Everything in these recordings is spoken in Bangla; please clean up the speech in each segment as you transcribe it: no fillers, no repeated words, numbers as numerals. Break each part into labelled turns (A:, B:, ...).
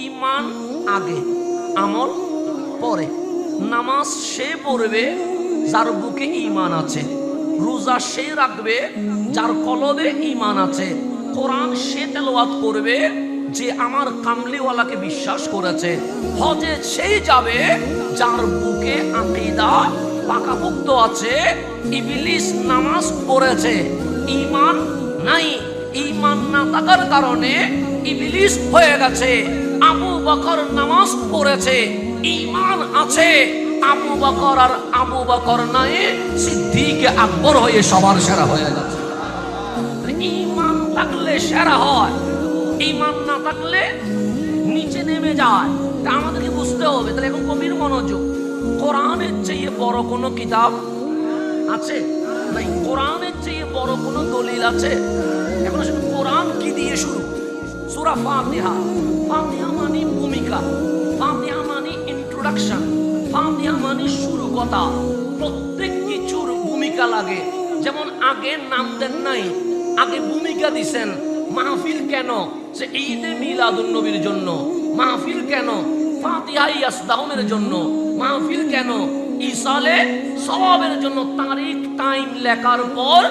A: ঈমান আগে, আমল পরে। নামাজ সে পড়বে যার বুকে ঈমান আছে, রোজা সে রাখবে যার কলবে ঈমান আছে, কোরআন সে তেলাওয়াত করবে যে আমার কামলিওয়ালাকে বিশ্বাস করেছে, হজে সেই যাবে যার বুকে আকীদা পাকাপোক্ত আছে। ইবলিস নামাজ পড়েছে, ঈমান নাই, ঈমান না থাকার কারণে ইবলিস হয়ে গেছে। আবু বকর নামাজ পড়েছে, ঈমান আছে, আবু বকর আর আবু বকর নাই, সিদ্দিক আকবর হয়ে সবার সেরা হয়ে গেছে। ঈমান থাকলে সেরা হয়, ঈমান না থাকলে নিচে নেমে যায়। তা আমাদেরকে বুঝতে হবে। তাহলে এখন গভীর মনোযোগ। কোরআনের চেয়ে বড় কোনো কিতাব আছে? নাই। কোরআনের চেয়ে বড় কোনো দলিল আছে? এখন আসলে কোরআন কি দিয়ে শুরু? সূরা ফাতিহা। ফাতিহা মানে ভূমিকা, ফাতিহা মানে ইন্ট্রোডাকশন, ফাতিহা মানে শুরু কথা। প্রত্যেক কিছুর ভূমিকা লাগে। যেমন আগে নাম দেন নাই, আগে ভূমিকা দিছেন। মাহফিল কেন? সে ঈদে মিলাদুন নবীর জন্য। মাহফিল কেন? ফাতিহা ইয়াসদাউনের জন্য। মাহফিল কেন? ইসালে সওয়াবের জন্য। তারিখ টাইম লেখার পর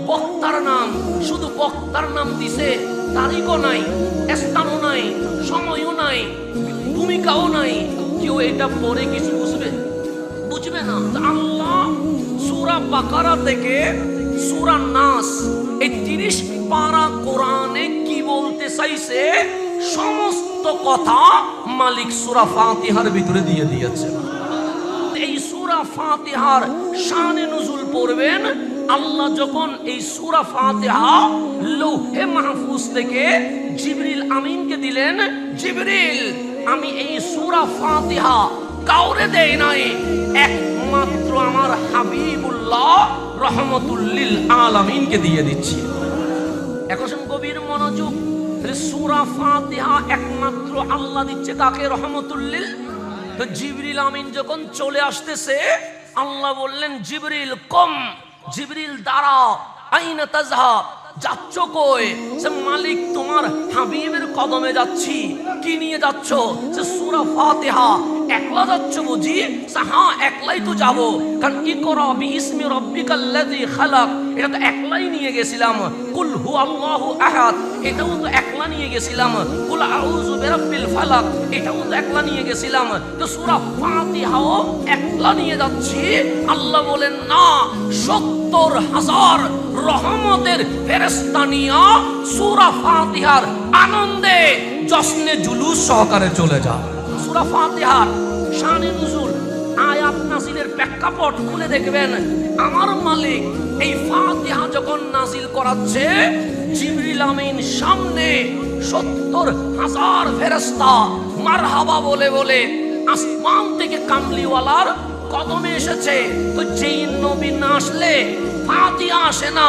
A: বক্তার নাম, শুধু বক্তার নাম দিছে, তারিখও নাই, স্থানও নাই, সময়ও নাই, ভূমিকাও নাই। কেউ এটা পড়ে কিছু বুঝবে না। আল্লাহ সূরা বাকারা থেকে সূরা নাস, এই 30 পারা কোরআনে কি বলতে চাইছে সমস্ত কথা মালিক সূরা ফাতিহার ভিতরে দিয়ে দিয়েছে। এই সূরা ফাতিহার শানে নুজুল পড়বেন। আল্লাহ যখন এই সূরা ফাতিহা লৌহে মাহফুজ থেকে জিবরিল আমিনকে দিলেন, জিবরিল আমি এই সূরা ফাতিহা কাউরে দেই নাই, একমাত্র আমার হাবিবুল্লাহ রহমতুল লিল আলামিনকে দিয়ে দিচ্ছি। এখন গভীর মনোযোগ। সূরা ফাতিহা একমাত্র আল্লাহ দিচ্ছে কাকে? রহমতুল লিল। তো জিবরিল আমিন যখন চলে আসতেছে, আল্লাহ বললেন জিবরিল কম, জিবরিল দাঁড়াও, আইনা তাযহাব, যাচ্ছ কই? সে মালিক তোমার হাবিবের কদমে যাচ্ছি। কি নিয়ে যাচ্ছ? সে সূরা ফাতিহা। একলা যাচ্ছ বুঝি? হ্যাঁ একলাই তো যাব, কারণ ইকরা বিইসমি রাব্বিকাল্লাযী খালাক এটা তো একলাই নিয়ে গেছিলাম। কুল হুয়াল্লাহু আহাদ এটাও তো একলা নিয়ে গেছিলাম। কুল আউযু বিরাব্বিল ফালাক এটাও তো একলা নিয়ে গেছিলাম। তো সূরা ফাতিহাও একলা নিয়ে যাচ্ছি। আল্লাহ বলেন না, ৭০,০০০ রহমতের ফেরেশতা নিয়া সূরা ফাতিহার আনন্দে জশ্নে জুলুস সহকারে চলে যায়। সূরা ফাতিহার শানে নুজুল, আয়াত নাজিলের প্রেক্ষাপট খুলে দেখবেন। আমার মালিক এই ফাতিহা যখন নাজিল করাচ্ছে, জিবরিল আমিন সামনে ৭০,০০০ ফেরেশতা মারহাবা বলে বলে আসমান থেকে কামলিওয়ালার কদমে এসেছে। তো যেই নবী না আসলে ফাতিহা আসে না।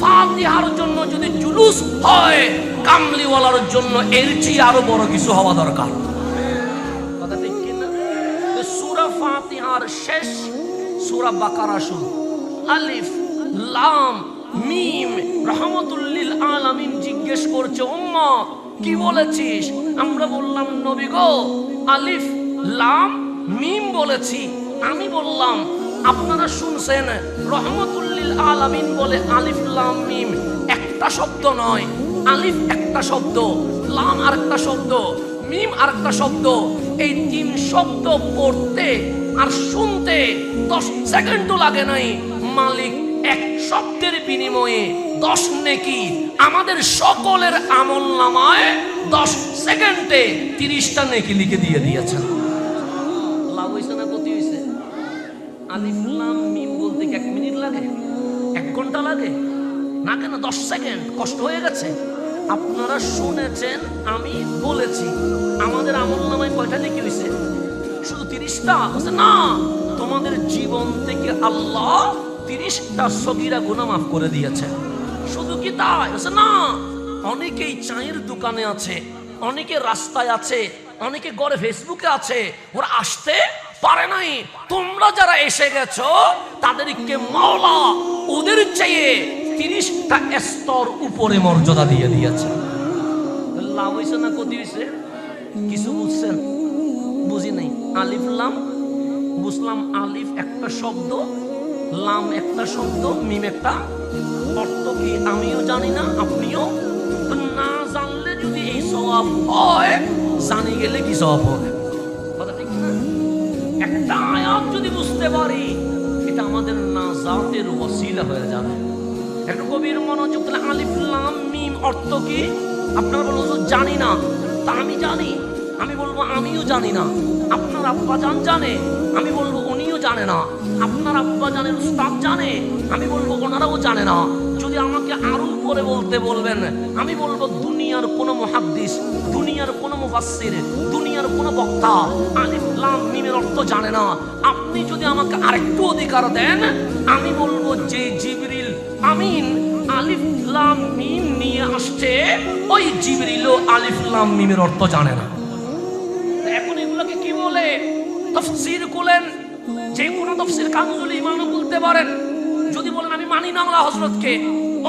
A: ফাতিহার জন্য যদি জুলুস হয়, কামলিওয়ালার জন্য এর চেয়ে আরো বড় কিছু হওয়া দরকার। কথা ঠিক কিনা? সূরা ফাতিহার শেষ সূরা বাকারা শুরু। আলিফ লাম মিম। রহমতুল লিল আলামিন জিজ্ঞেস করছে, উম্মত কি বলেছিস? আমরা বললাম নবী গো আলিফ লাম মিম বলেছি। আমি বললাম আপনারা শুনছেন রহমতুল লিল আলামিন বলে আলিফ লাম মিম একটা শব্দ নয়। আলিফ একটা শব্দ, লাম আরেকটা শব্দ, মিম আরেকটা শব্দ। এই 3 শব্দ পড়তে আর শুনতে 10 সেকেন্ডও লাগে নাই। মালিক এক শব্দের বিনিময়ে 10 নেকি আমাদের সকলের আমলনামায় 10 সেকেন্ডে 30টা নেকি লিখে দিয়ে দিয়েছেন। লাভ হইছে না ক্ষতি হইছে? আলিফ লাম মিম বলতে 1 মিনিট লাগে? 1 ঘন্টা লাগে না? কেন 10 সেকেন্ড? কষ্ট হয়ে গেছে? আপনারা শুনেছেন, আমি বলেছি। আমাদের আমলনামায় কয়টা নেকি হইছে? শুধু 30টা? না, তোমাদের জীবন থেকে আল্লাহ 30টা সগীরা গুনাহ মাফ করে দিয়েছেন। শুধু কি তাই? না, অনেকেই চায়ের দোকানে আছে, অনেকে রাস্তায় আছে, অনেকে ঘরে ফেসবুকে আছে, ওরা আসতে পারে নাই। তোমরা যারা এসে গেছো তাদেরকে মাওলা ওদের চেয়ে 30টা স্তর উপরে মর্যাদা দিয়ে দিয়েছে। লাভ হইছে না ক্ষতি হইছে? কিছু বুঝছেন? বুঝি নাই। আলিফ লাম বুঝলাম, আলিফ একটা শব্দ, লাম একটা শব্দ, মিম একটা। অর্থ কি আমিও জানি না, আপনিও তো। না জানলে যদি এই সওয়াব হয়, জানি গেলে কি সওয়াব হবে? কথা ঠিক না? একটা আয়াত যদি বুঝতে পারি, এটা আমাদের নাজাতের ওসিলা হয়ে যাবে। একটু গভীর মনোযোগ দিলে, আলিফ লাম মিম অর্থ কি? আপনারা বলবেন জানি না, তা আমি জানি। আমি বলবো আমিও জানি না। আপনার আব্বা জানে, আমি বলবো উনিও জানে না। আপনার আব্বা জানের উস্তাদ জানে, আমি বলবো ওনারাও জানে না। যদি আমাকে আরো উপরে বলতে বলবেন, আমি বলবো দুনিয়ার কোন মুহাদ্দিস, দুনিয়ার কোন মুফাসসির, দুনিয়ার কোন বক্তা আলিফ লাম মিমের অর্থ জানে না। আপনি যদি আমাকে আরেকটু অধিকার দেন, আমি বলবো যে জিবরিল আমিন আলিফ লাম মিম নিয়ে আসছে, ওই জিবরিলও আলিফ লাম মিমের অর্থ জানে না। এখন এগুলোকে কি বলে? তাফসীর খুলেন, যে কোনো তাফসীর কানজুল ঈমানও খুলতে পারেন। যদি বলেন আমি মানি না আল্লাহ হযরতকে,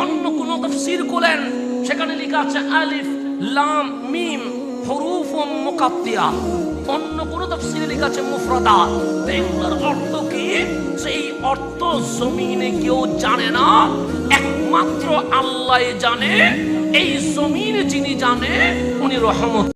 A: অন্য কোন তাফসীর খুলেন, সেখানে লেখা আছে আলিফ লাম মিম হুরুফুম মুকাত্তিয়া। অন্য কোন তাফসীরে লেখা আছে মুফরাদাত। এগুলোর অর্থ কি? সেই অর্থ জমিনে কেউ জানে না, একমাত্র আল্লাহ জানে। এই জমিনে যিনি জানে, উনি রহমত।